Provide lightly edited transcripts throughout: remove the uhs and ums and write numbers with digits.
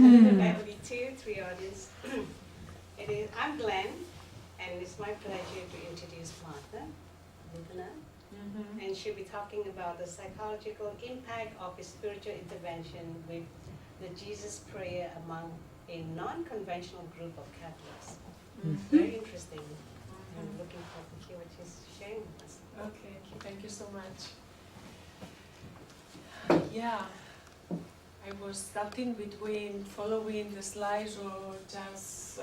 That would be 2, 3 audience. I'm Glenn, and it's my pleasure to introduce Marta, Rubinart. And she'll be talking about the psychological impact of a spiritual intervention with the Jesus prayer among a non-conventional group of Catholics. Very interesting. I'm looking forward to hear what she's sharing with us. Okay, thank you so much. Yeah, I was starting between following the slides or just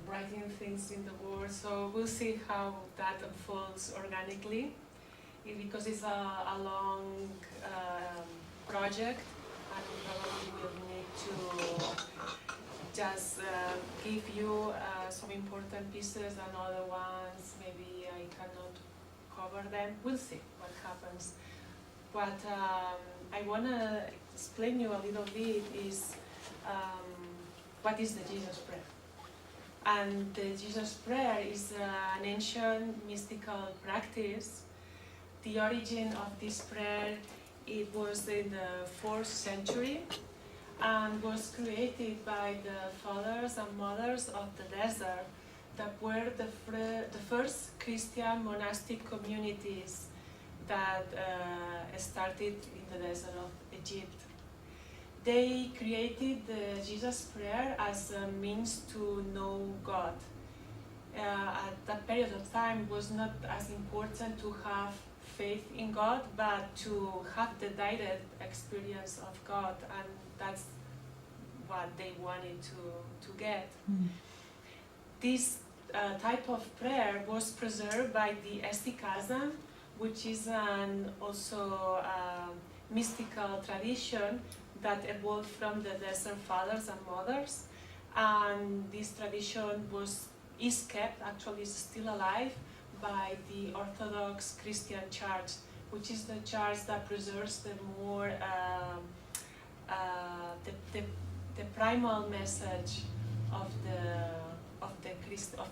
writing things in the board, so we'll see how that unfolds organically. Because it's a long project, and probably we'll need to just give you some important pieces, and other ones maybe I cannot cover them. We'll see what happens. What I want to explain you a little bit is what is the Jesus Prayer. And the Jesus Prayer is an ancient mystical practice. The origin of this prayer, it was in the 4th century and was created by the fathers and mothers of the desert that were the first Christian monastic communities that started in the desert of Egypt. They created the Jesus Prayer as a means to know God. At that period of time, it was not as important to have faith in God, but to have the direct experience of God, and that's what they wanted to get. This type of prayer was preserved by the Estikazan, which is also mystical tradition that evolved from the desert fathers and mothers, and this tradition is kept, actually is still alive, by the Orthodox Christian Church, which is the church that preserves the more the primal message of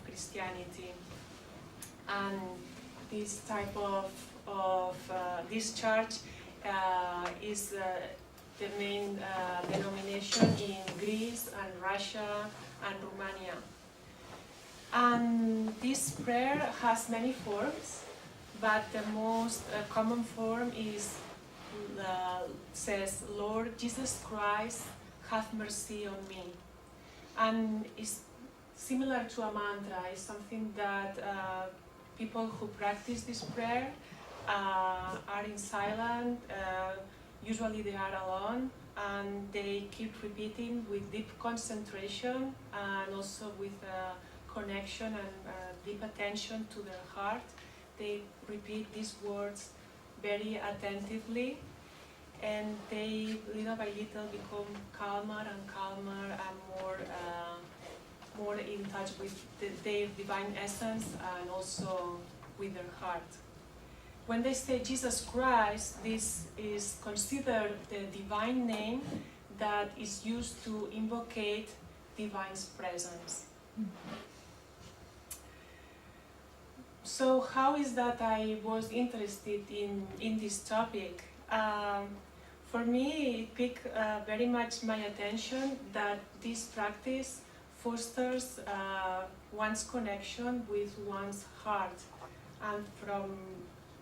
Christianity. And this type of this church is the main denomination in Greece and Russia and Romania. And this prayer has many forms, but the most common form says, Lord Jesus Christ, have mercy on me. And it's similar to a mantra. It's something that people who practice this prayer are in silence. Usually they are alone, and they keep repeating with deep concentration and also with connection and deep attention to their heart. They repeat these words very attentively, and they little by little become calmer and calmer and more in touch with their divine essence and also with their heart. When they say Jesus Christ, this is considered the divine name that is used to invocate divine's presence. So how is that I was interested in this topic? For me, it picked very much my attention that this practice fosters one's connection with one's heart. And from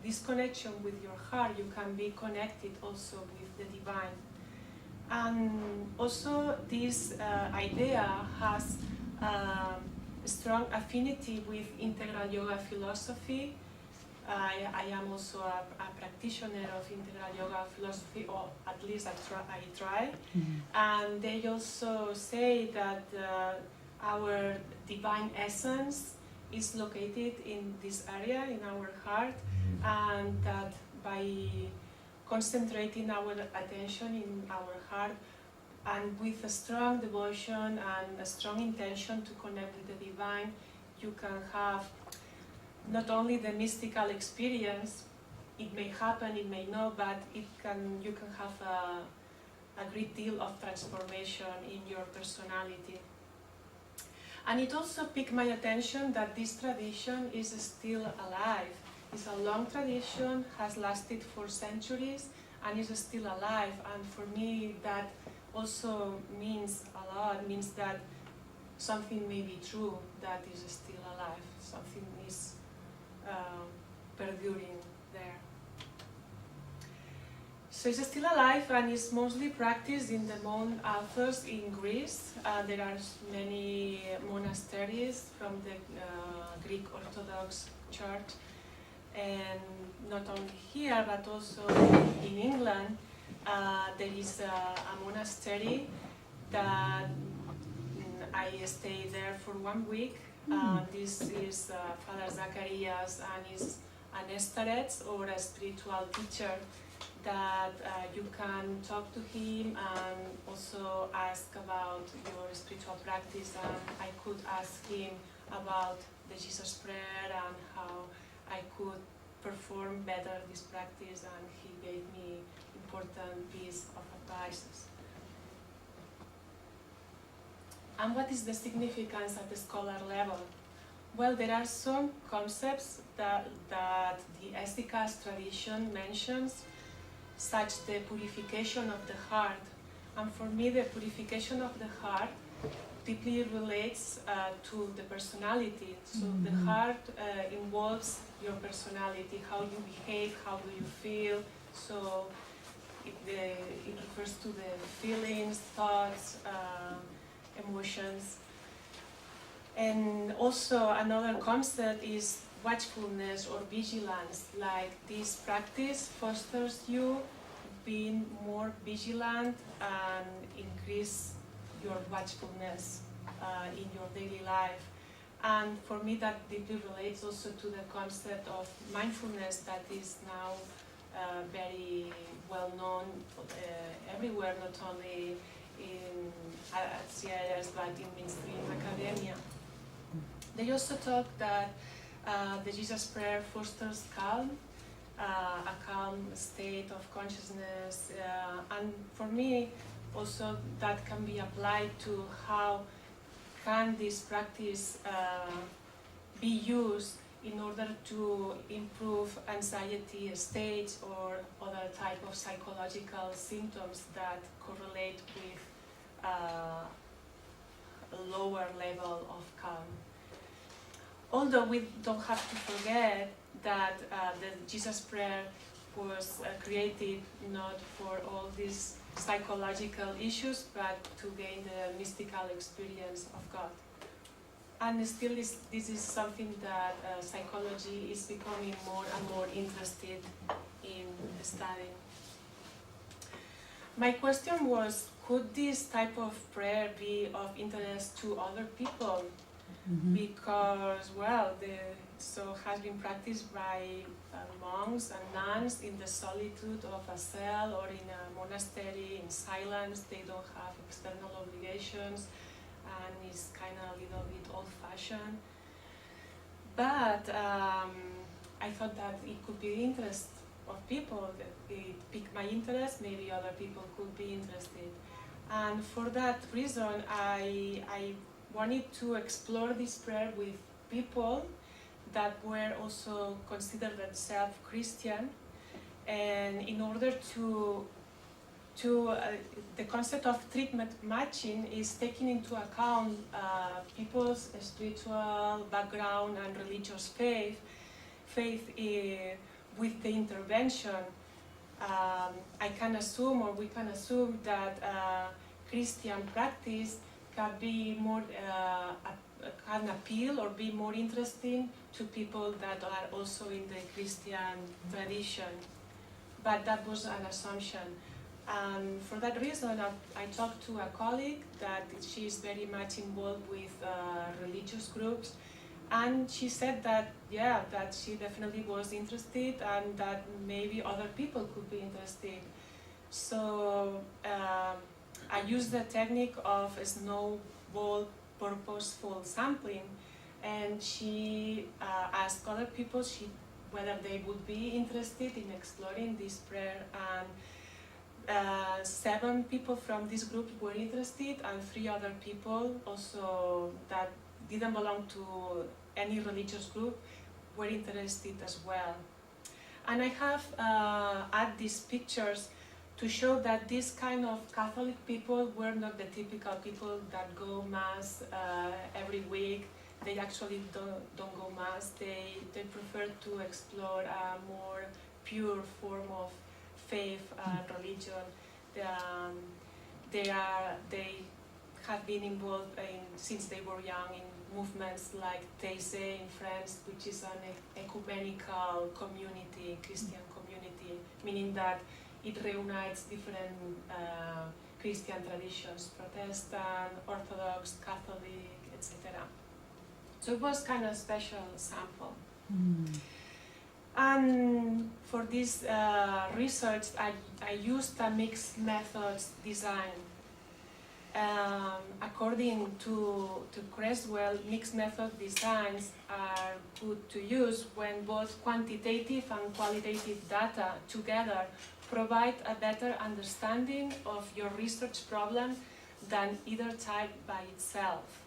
this connection with your heart, you can be connected also with the divine. And also this idea has strong affinity with integral yoga philosophy. I am also a practitioner of integral yoga philosophy, or at least I try. And they also say that our divine essence is located in this area, in our heart, and that by concentrating our attention in our heart and with a strong devotion and a strong intention to connect with the divine, you can have not only the mystical experience, it may happen, it may not, but you can have a great deal of transformation in your personality. And it also piqued my attention that this tradition is still alive. It's a long tradition, has lasted for centuries, and is still alive. And for me, that also means a lot, means that something may be true that is still alive, something is perduring there. So it's still alive and is mostly practiced in the monk authors in Greece. There are many monasteries from the Greek Orthodox Church, and not only here but also in England. There is a monastery that I stayed there for 1 week. This is Father Zacharias, and is an estarets or a spiritual teacher that you can talk to him and also ask about your spiritual practice, and I could ask him about the Jesus prayer and how I could perform better this practice, and he gave me important piece of advices. And what is the significance at the scholar level? Well, there are some concepts that the Estikas tradition mentions, such the purification of the heart. And for me, the purification of the heart deeply relates to the personality. So the heart involves your personality, how you behave, how do you feel. So it refers to the feelings, thoughts, emotions. And also another concept is watchfulness or vigilance. Like this practice fosters you being more vigilant and increase your watchfulness in your daily life. And for me that deeply relates also to the concept of mindfulness that is now very well known everywhere, not only in CIS but in mainstream academia. They also talk that the Jesus prayer fosters calm, a calm state of consciousness, and for me also that can be applied to how can this practice be used in order to improve anxiety states or other type of psychological symptoms that correlate with a lower level of calm. Although we don't have to forget that the Jesus prayer was created not for all these psychological issues, but to gain the mystical experience of God. And still this is something that psychology is becoming more and more interested in studying. My question was, could this type of prayer be of interest to other people? Because, well, so has been practiced by monks and nuns in the solitude of a cell or in a monastery in silence. They don't have external obligations, and it's kind of a little bit old-fashioned. But I thought that it could be the interest of people, that it piqued my interest, maybe other people could be interested. And for that reason, I wanted to explore this prayer with people that were also considered themselves Christian, and in order to the concept of treatment matching is taking into account people's spiritual background and religious faith with the intervention. I can assume, or we can assume, that Christian practice can be more can appeal or be more interesting to people that are also in the Christian tradition. But that was an assumption. And for that reason, I talked to a colleague that she is very much involved with religious groups, and she said that, yeah, that she definitely was interested and that maybe other people could be interested. So I used the technique of snowball purposeful sampling, and she asked other people whether they would be interested in exploring this prayer, and 7 people from this group were interested, and 3 other people also that didn't belong to any religious group were interested as well. And I have added these pictures to show that this kind of Catholic people were not the typical people that go mass every week. They actually don't go mass. They prefer to explore a more pure form of faith and religion. They have been involved since they were young in movements like These in France, which is an ecumenical community, Christian community, meaning that it reunites different Christian traditions, Protestant, Orthodox, Catholic, etc. So it was kind of a special sample. And for this research, I used a mixed methods design. According to Creswell, mixed method designs are good to use when both quantitative and qualitative data together provide a better understanding of your research problem than either type by itself.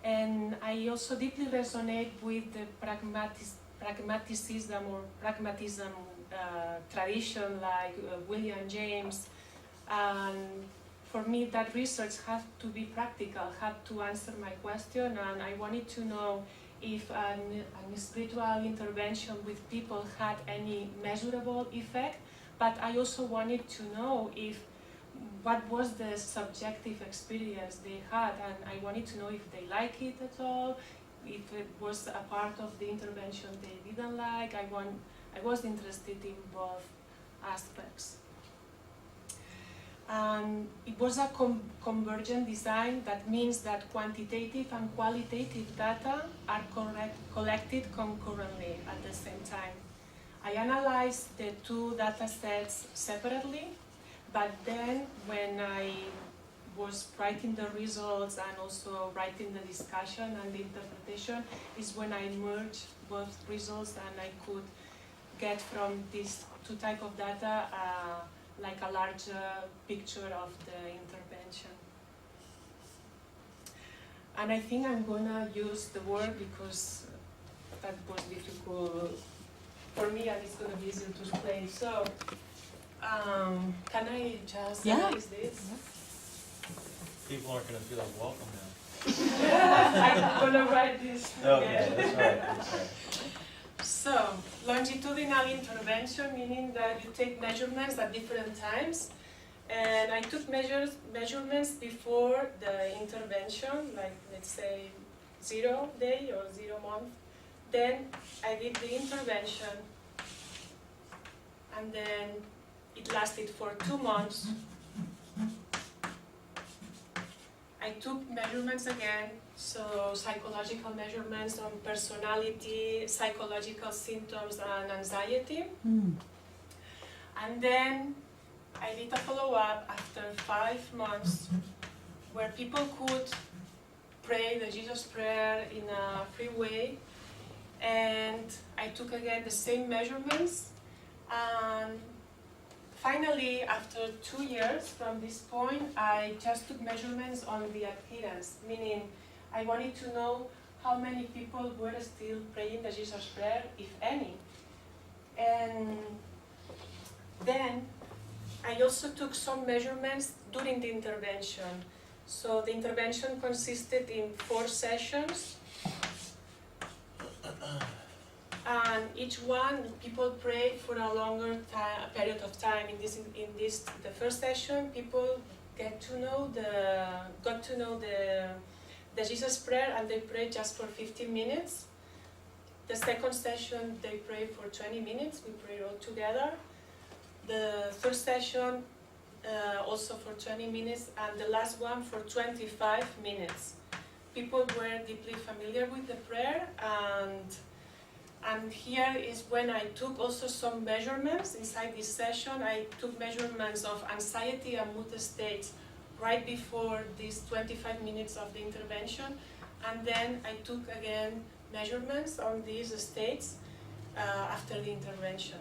And I also deeply resonate with the pragmatism tradition like William James. And for me, that research had to be practical, had to answer my question, and I wanted to know if an spiritual intervention with people had any measurable effect, but I also wanted to know what was the subjective experience they had, and I wanted to know if they liked it at all, if it was a part of the intervention they didn't like. I was interested in both aspects. It was a convergent design. That means that quantitative and qualitative data are collected concurrently at the same time. I analyzed the two data sets separately, but then when I was writing the results and also writing the discussion and the interpretation is when I merged both results, and I could get from these two types of data like a larger picture of the intervention. And I think I'm gonna use the word because that was difficult for me and it's gonna be easier to explain. So, can I just erase this? People aren't gonna feel like welcome now. I'm gonna write this Okay, again. that's right, that's right. So, longitudinal intervention, meaning that you take measurements at different times. And I took measurements before the intervention, like let's say 0 day or 0 month. Then I did the intervention, and then it lasted for 2 months. I took measurements again, so psychological measurements on personality, psychological symptoms and anxiety. And then I did a follow-up after 5 months where people could pray the Jesus prayer in a free way. And I took again the same measurements. And finally, after 2 years from this point, I just took measurements on the adherence, meaning I wanted to know how many people were still praying the Jesus prayer, if any. And then I also took some measurements during the intervention. So the intervention consisted in 4 sessions. And each one, people prayed for a longer period of time. In this, the first session, people got to know the Jesus prayer, and they prayed just for 15 minutes. The second session, they prayed for 20 minutes. We prayed all together. The third session, also for 20 minutes, and the last one for 25 minutes. People were deeply familiar with the prayer, and here is when I took also some measurements inside this session. I took measurements of anxiety and mood states right before these 25 minutes of the intervention, and then I took again measurements on these states after the intervention.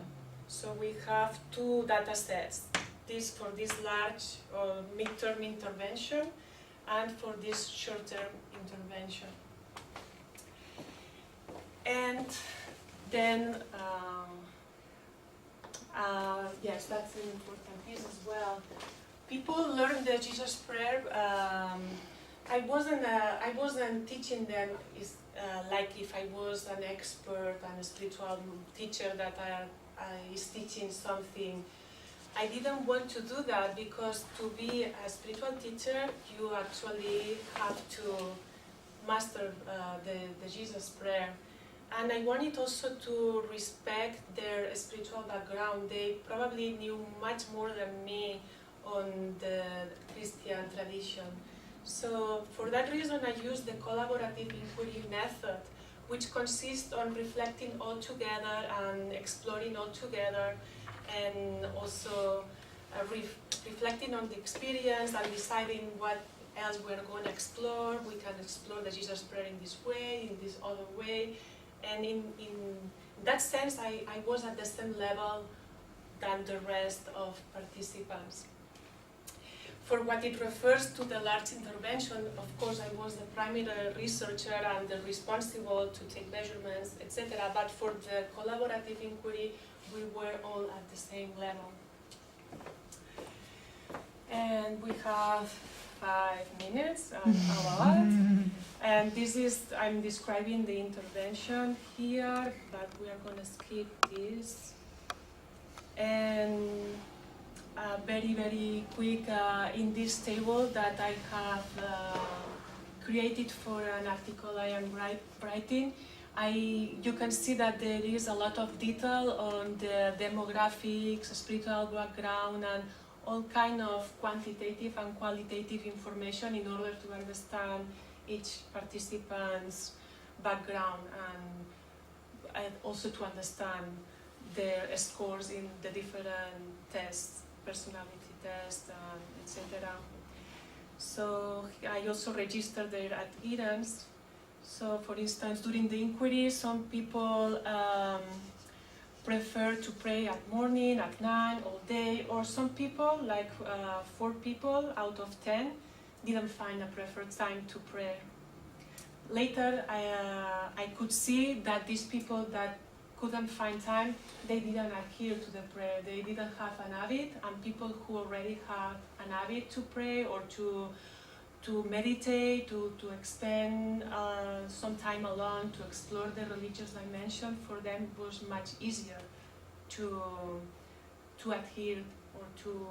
So we have 2 data sets, this for this large or mid-term intervention and for this short-term intervention. And then, yes, that's an important this as well. People learn the Jesus prayer. I wasn't teaching them like if I was an expert and a spiritual teacher that I is teaching something. I didn't want to do that because to be a spiritual teacher, you actually have to master the Jesus prayer. And I wanted also to respect their spiritual background. They probably knew much more than me on the Christian tradition. So for that reason, I use the collaborative inquiry method, which consists on reflecting all together and exploring all together, and also reflecting on the experience and deciding what else we're going to explore. We can explore the Jesus prayer in this way, in this other way. And in that sense, I was at the same level than the rest of participants. For what it refers to the large intervention, of course, I was the primary researcher and the responsible to take measurements, etc. But for the collaborative inquiry, we were all at the same level. And we have 5 minutes, a lot. And this is, I'm describing the intervention here, but we are going to skip this. And very, very quick, in this table that I have created for an article I am writing, you can see that there is a lot of detail on the demographics, spiritual background, and all kind of quantitative and qualitative information in order to understand each participant's background and also to understand their scores in the different tests, personality tests, etc. So I also registered their adherence. So for instance, during the inquiry, some people prefer to pray at morning, at night, all day, or some people, like 4 people out of 10, didn't find a preferred time to pray. Later, I could see that these people that couldn't find time, they didn't adhere to the prayer. They didn't have an habit, and people who already have an habit to pray or to meditate, to spend some time alone, to explore the religious dimension, for them it was much easier to adhere or to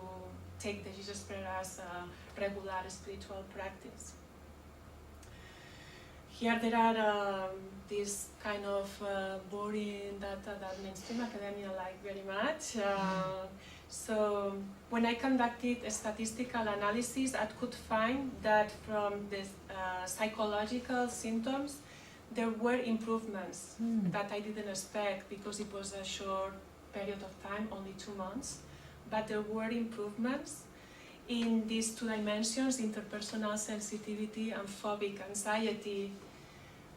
take the Jesus prayer as a regular spiritual practice. Here there are this kind of boring data that mainstream academia like very much. So when I conducted a statistical analysis, I could find that from the psychological symptoms, there were improvements that I didn't expect because it was a short period of time, only 2 months. But there were improvements in these 2 dimensions, interpersonal sensitivity and phobic anxiety.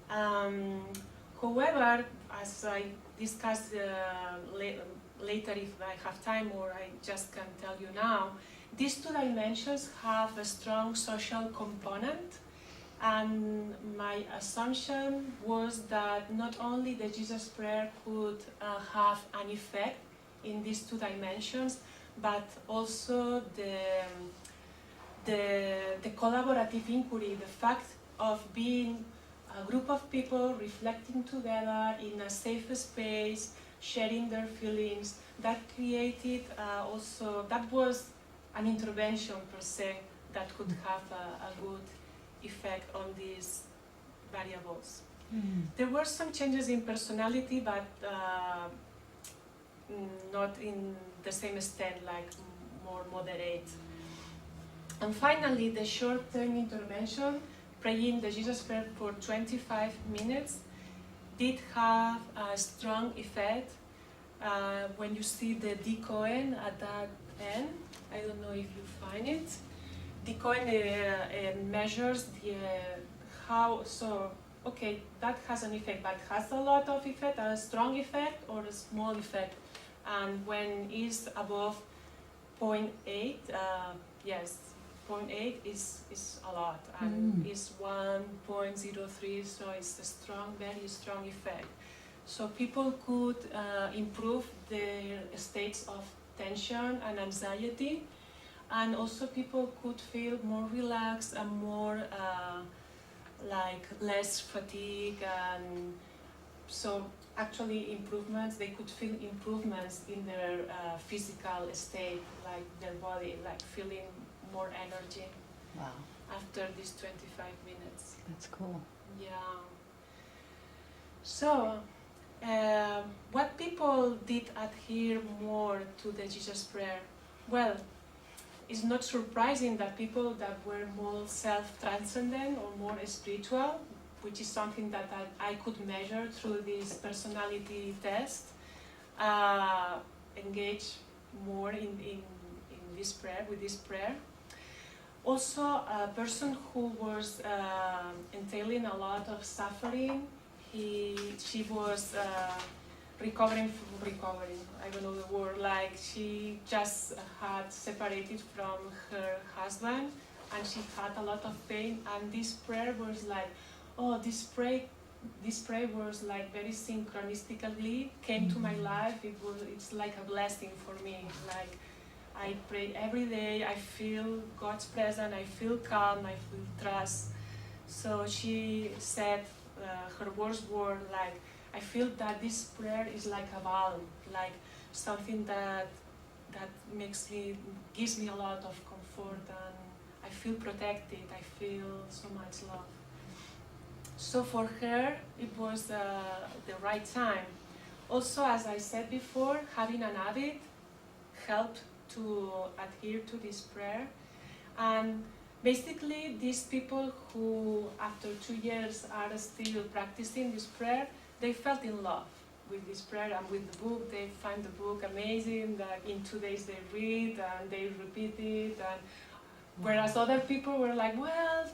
However, as I discussed later if I have time, or I just can tell you now, these 2 dimensions have a strong social component, and my assumption was that not only the Jesus prayer could have an effect in these 2 dimensions, but also the collaborative inquiry, the fact of being a group of people reflecting together in a safe space, sharing their feelings, that created also, that was an intervention per se that could have a good effect on these variables. There were some changes in personality, but not in the same extent, like more moderate. And finally, the short-term intervention, praying the Jesus prayer for 25 minutes, did have a strong effect. When you see the decoin at that end, I don't know if you find it. Decoin measures the how, so okay, that has an effect, but has a lot of effect, a strong effect or a small effect. And when it's above 0.8, yes, 0.8 is a lot, and is 1.03, so it's a strong, very strong effect. So people could improve their states of tension and anxiety, and also people could feel more relaxed and more like less fatigue, and so actually improvements, they could feel improvements in their physical state, like their body, like feeling more energy. Wow, After these 25 minutes. that's cool. Yeah. So, what people did adhere more to the Jesus prayer? Well, it's not surprising that people that were more self-transcendent or more spiritual, which is something that I could measure through this personality test, engage more in this prayer, with this prayer. Also, a person who was entailing a lot of suffering, she was recovering, I don't know the word, like she just had separated from her husband and she had a lot of pain, and this prayer was like, oh, this prayer was like very synchronistically came to my life. It's like a blessing for me. Like I pray every day, I feel God's presence, I feel calm, I feel trust. So she said, her words were like, I feel that this prayer is like a balm, like something that gives me a lot of comfort, and I feel protected, I feel so much love. So for her, it was the right time. Also, as I said before, having an habit helped to adhere to this prayer. And basically, these people who, after 2 years, are still practicing this prayer, they felt in love with this prayer and with the book. They find the book amazing, that in 2 days they read and they repeat it. And whereas other people were like, well,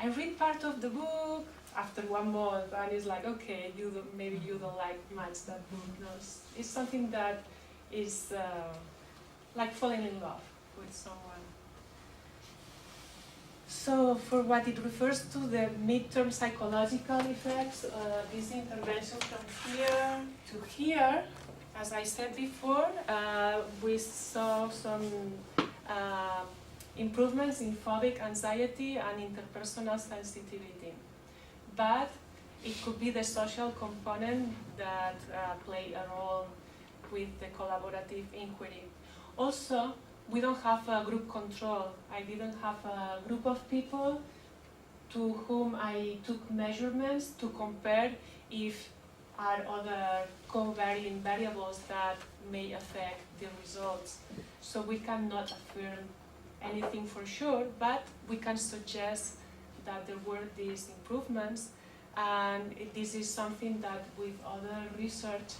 I read part of the book after 1 month, and it's like, okay, maybe you don't like much that book. No, it's something that is like falling in love with someone. So for what it refers to the midterm psychological effects, this intervention from here to here, as I said before, we saw some improvements in phobic anxiety and interpersonal sensitivity. But it could be the social component that play a role with the collaborative inquiry. Also, we don't have a group control. I didn't have a group of people to whom I took measurements to compare if are other covariant variables that may affect the results. So we cannot affirm anything for sure, but we can suggest that there were these improvements, and this is something that with other research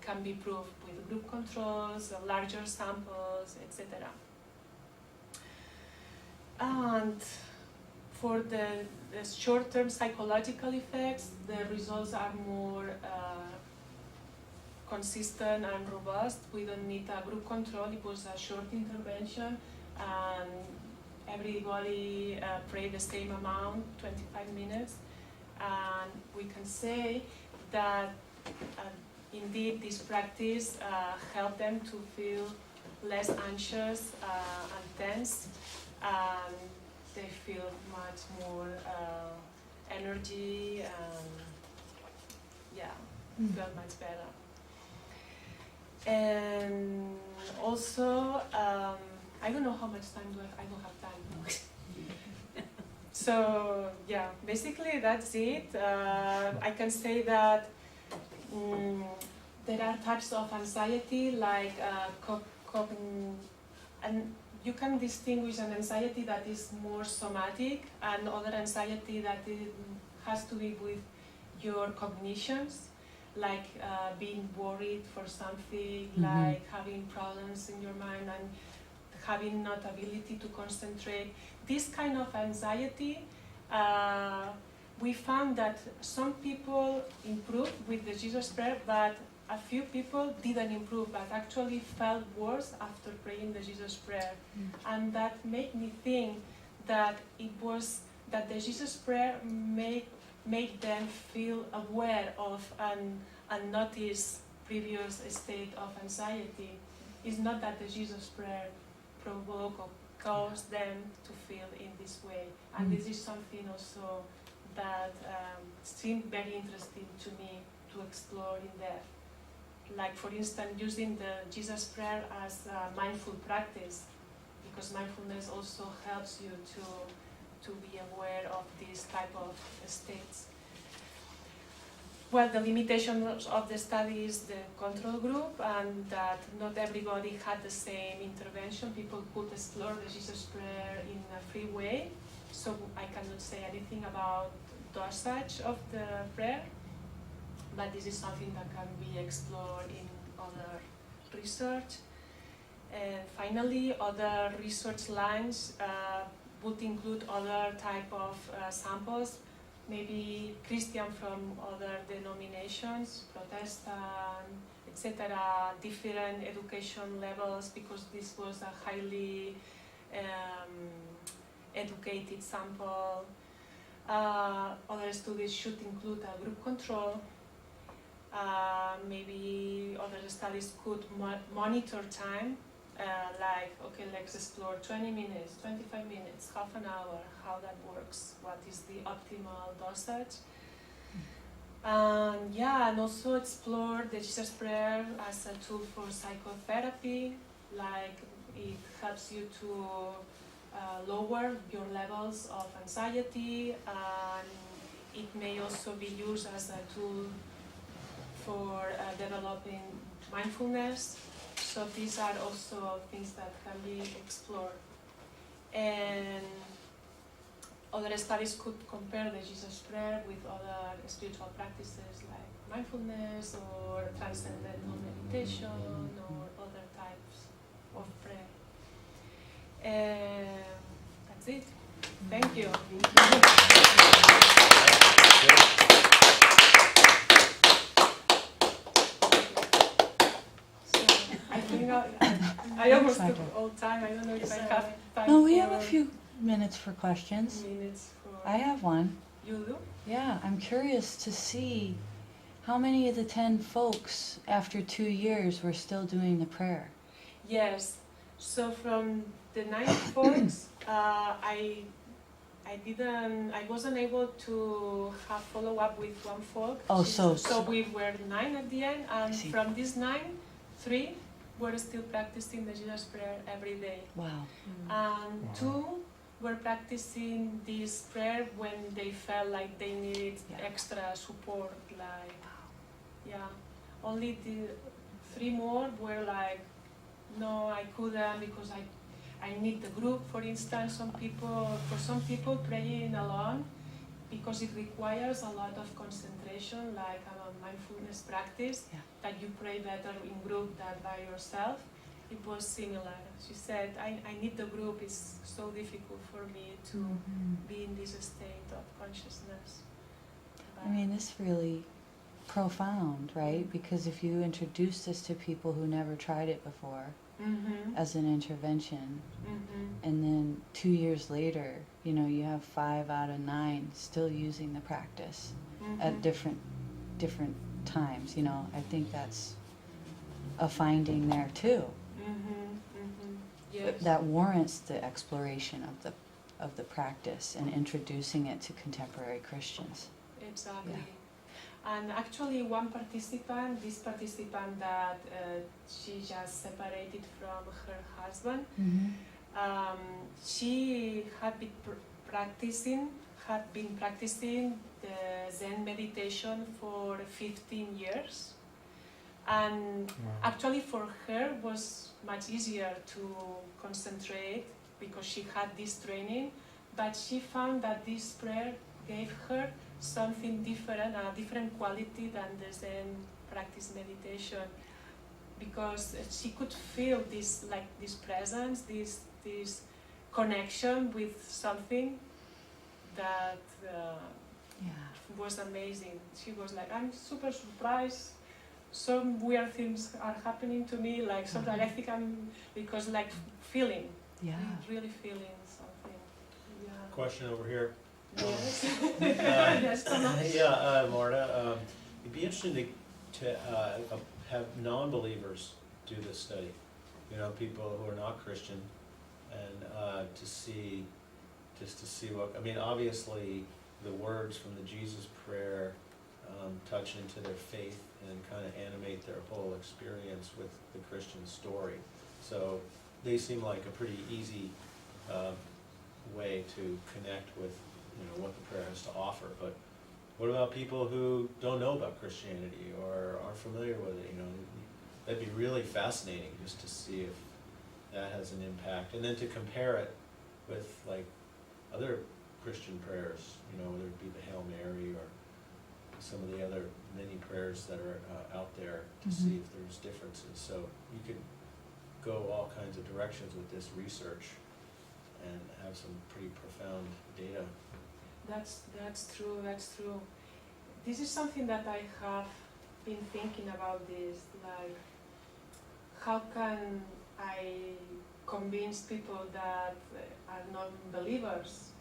can be proved with group controls, larger samples, etc. And for the short-term psychological effects, the results are more consistent and robust. We don't need a group control. It was a short intervention, and everybody prayed the same amount, 25 minutes. And we can say that indeed this practice helped them to feel less anxious and tense, and they feel much more energy, and felt much better. And also, I don't know how much time do I don't have time. So yeah, basically that's it. I can say that there are types of anxiety, like and you can distinguish an anxiety that is more somatic and other anxiety that has to be with your cognitions, like being worried for something, like having problems in your mind and having not ability to concentrate. This kind of anxiety, we found that some people improved with the Jesus prayer, but a few people didn't improve, but actually felt worse after praying the Jesus prayer. And that made me think that it was that the Jesus prayer made them feel aware of and notice previous state of anxiety. It's not that the Jesus prayer provoke or cause them to feel in this way. And this is something also that seemed very interesting to me to explore in depth. Like, for instance, using the Jesus prayer as a mindful practice, because mindfulness also helps you to be aware of these type of states. Well, the limitations of the study is the control group, and that not everybody had the same intervention. People could explore the Jesus prayer in a free way, so I cannot say anything about dosage of the prayer, but this is something that can be explored in other research. And finally, other research lines would include other type of samples, maybe Christian from other denominations, Protestant, etc., different education levels, because this was a highly educated sample. Other studies should include a group control. Maybe other studies could monitor time, like, okay, let's explore 20 minutes, 25 minutes, half an hour, how that works, what is the optimal dosage. And also explore the Jesus prayer as a tool for psychotherapy, like it helps you to lower your levels of anxiety, and it may also be used as a tool for developing mindfulness. So these are also things that can be explored. And other studies could compare the Jesus prayer with other spiritual practices like mindfulness or transcendental meditation or other types of prayer. And that's it. Thank you. I almost took all time. I don't know if I have time. No, we have a few minutes for questions. I have one. You do? Yeah, I'm curious to see how many of the 10 folks after 2 years were still doing the prayer. Yes. So from the 9 folks, I wasn't able to have follow up with one folk. Oh, so we were 9 at the end, and from these 9, 3 were still practicing the Jesus prayer every day. Wow. And 2 were practicing this prayer when they felt like they needed extra support. Only the 3 more were like, no, I couldn't because I need the group. For instance, for some people praying alone, because it requires a lot of concentration, like a mindfulness practice, that you pray better in group than by yourself. It was similar. She said, I need the group. It's so difficult for me to be in this state of consciousness. I mean, it's really profound, right? Because if you introduce this to people who never tried it before as an intervention, and then 2 years later, you have 5 out of 9 still using the practice at different times, I think that's a finding there too. Yes. That warrants the exploration of the practice and introducing it to contemporary Christians. Exactly. Yeah. And actually this participant that she just separated from her husband, she had been practicing the Zen meditation for 15 years. And actually for her was much easier to concentrate because she had this training, but she found that this prayer gave her something different, a different quality than the Zen practice meditation, because she could feel this presence, this connection with something that was amazing. She was like, I'm super surprised. Some weird things are happening to me, like sometimes I think because feeling, really feeling something. Yeah. Question over here. Yes. Yes, Marta, it'd be interesting to have non-believers do this study. You know, people who are not Christian, and to see what, I mean, obviously the words from the Jesus prayer touch into their faith and kind of animate their whole experience with the Christian story. So they seem like a pretty easy way to connect with, you know, what the prayer has to offer. But what about people who don't know about Christianity or aren't familiar with it? You know, that'd be really fascinating just to see if that has an impact, and then to compare it with like other Christian prayers. You know, whether it be the Hail Mary or some of the other many prayers that are out there, to see if there's differences. So you could go all kinds of directions with this research and have some pretty profound data. That's true. This is something that I have been thinking about this, like how can I convince people that are non-believers?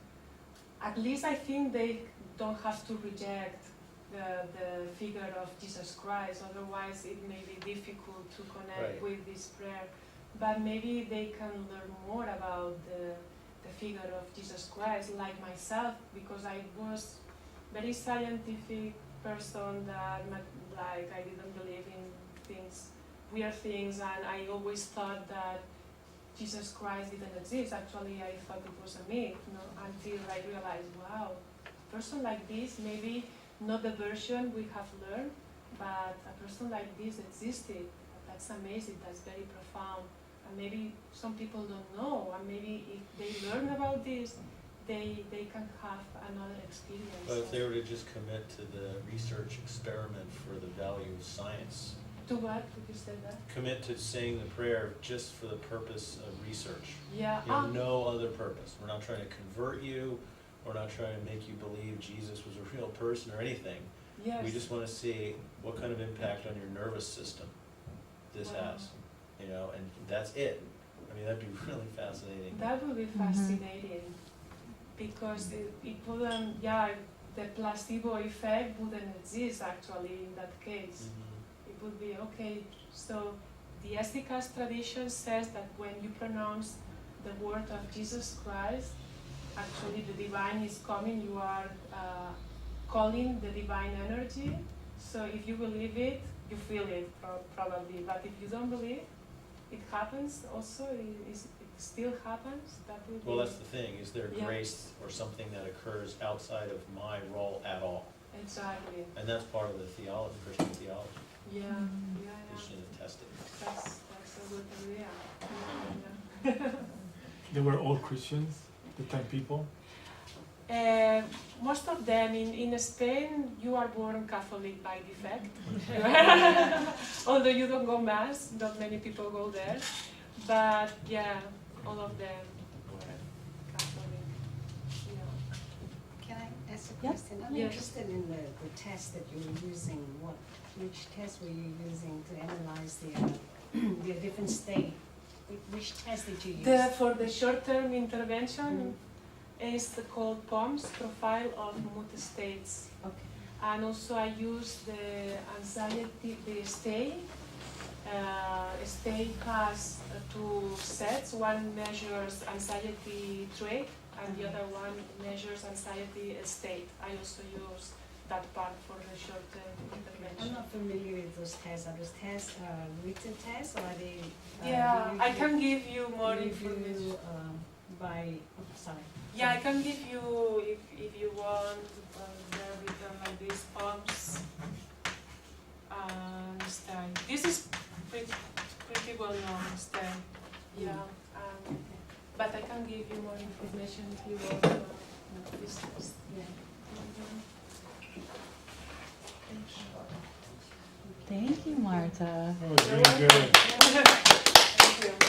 At least I think they don't have to reject the figure of Jesus Christ, otherwise it may be difficult to connect with this prayer. But maybe they can learn more about the figure of Jesus Christ, like myself, because I was very scientific person that like I didn't believe in weird things, and I always thought that Jesus Christ didn't exist. Actually, I thought it was a myth, until I realized, wow, a person like this, maybe not the version we have learned, but a person like this existed. That's amazing, that's very profound. And maybe some people don't know, and maybe if they learn about this, they can have another experience. But if they were to just commit to the research experiment for the value of science. To what? Would you say that? Commit to saying the prayer just for the purpose of research. Yeah. You have no other purpose. We're not trying to convert you. We're not trying to make you believe Jesus was a real person or anything. Yes. We just want to see what kind of impact on your nervous system this has. You know, and that's it. I mean, that'd be really fascinating. That would be fascinating, because it wouldn't, the placebo effect wouldn't exist actually in that case. It would be, okay, so the Esticas tradition says that when you pronounce the word of Jesus Christ, actually the divine is coming, you are calling the divine energy. So if you believe it, you feel it probably, but if you don't believe, it happens also, it still happens. That would Well, be, that's the thing. Is there grace or something that occurs outside of my role at all? exactly. And that's part of the theology, Christian theology. Yeah, You should test it. That's a good idea. They were all Christians, the 10 people? Most of them in Spain, you are born Catholic by defect. Although you don't go mass, not many people go there. But yeah, all of them were Catholic. Can I ask a Yeah. question? I'm Yes. interested in the test that you were using. Which test were you using to analyze the different state? Which test did you use? For the short-term intervention, is called POMS, Profile of Mood States. Okay. And also I use the anxiety, the state. State has two sets. One measures anxiety trait, and the other one measures anxiety state. I also use that part for the short-term I'm intervention. not familiar with those tests. Are those tests written tests, or are they? Yeah, I can give you more review, information. Sorry. Yeah, I can give you, if you want, they're written like this, POMS and STEM. This is pretty well known, STEM. Yeah, but I can give you more information if you want this test. Yeah. Thank you, Marta. That was really good. Thank you.